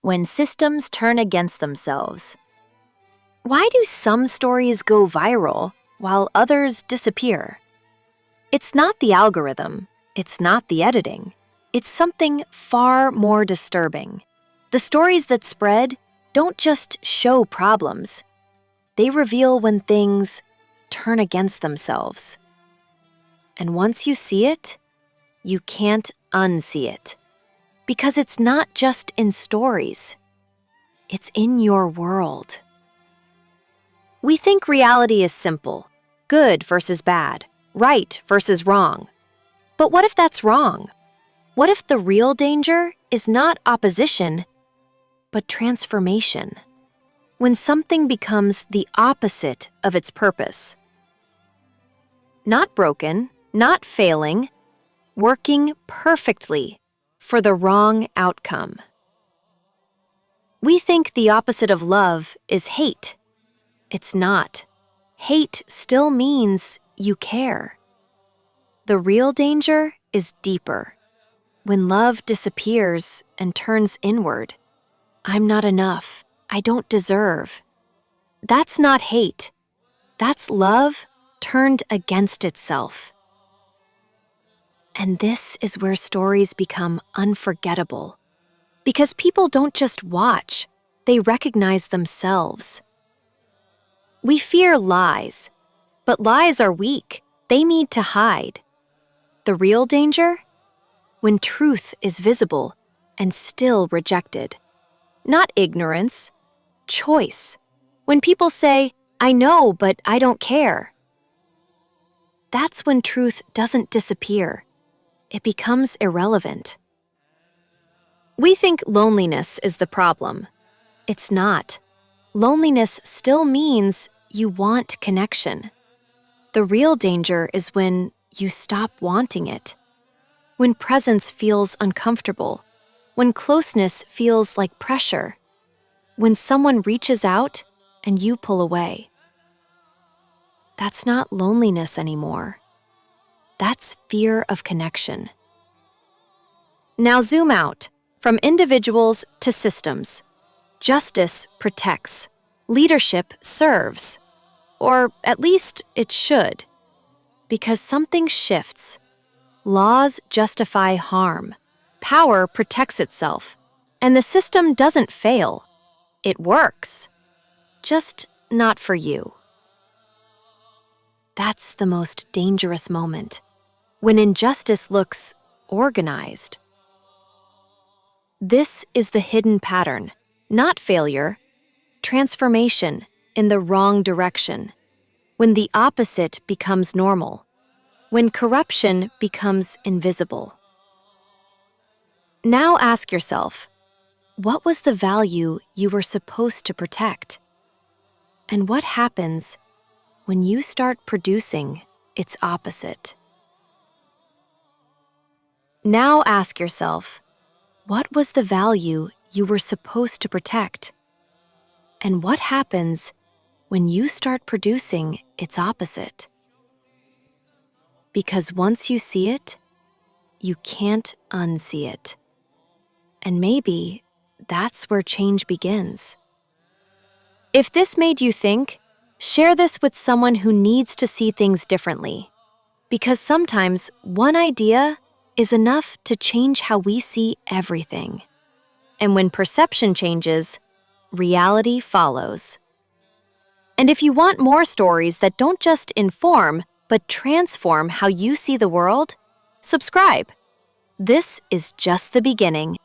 When systems turn against themselves. Why do some stories go viral while others disappear? It's not the algorithm, it's not the editing, it's something far more disturbing. The stories that spread don't just show problems, they reveal when things turn against themselves. And once you see it, you can't unsee it. Because it's not just in stories, it's in your world. We think reality is simple, good versus bad, right versus wrong. But what if that's wrong? What if the real danger is not opposition, but transformation? When something becomes the opposite of its purpose. Not broken, not failing, working perfectly for the wrong outcome. We think the opposite of love is hate. It's not. Hate still means you care. The real danger is deeper. When love disappears and turns inward, I'm not enough, I don't deserve. That's not hate. That's love turned against itself. And this is where stories become unforgettable. Because people don't just watch, they recognize themselves. We fear lies, but lies are weak. They need to hide. The real danger? When truth is visible and still rejected. Not ignorance, choice. When people say, I know, but I don't care. That's when truth doesn't disappear. It becomes irrelevant. We think loneliness is the problem. It's not. Loneliness still means you want connection. The real danger is when you stop wanting it. When presence feels uncomfortable. When closeness feels like pressure. When someone reaches out and you pull away. That's not loneliness anymore. That's fear of connection. Now zoom out, from individuals to systems. Justice protects. Leadership serves. Or at least it should. Because something shifts. Laws justify harm. Power protects itself. And the system doesn't fail. It works. Just not for you. That's the most dangerous moment. When injustice looks organized. This is the hidden pattern, not failure, transformation in the wrong direction. When the opposite becomes normal. When corruption becomes invisible. Now ask yourself, what was the value you were supposed to protect? And what happens when you start producing its opposite? Now ask yourself, what was the value you were supposed to protect? And what happens when you start producing its opposite? Because once you see it, you can't unsee it. And maybe that's where change begins. If this made you think, share this with someone who needs to see things differently. Because sometimes one idea is enough to change how we see everything. And when perception changes, reality follows. And if you want more stories that don't just inform, but transform how you see the world, subscribe. This is just the beginning.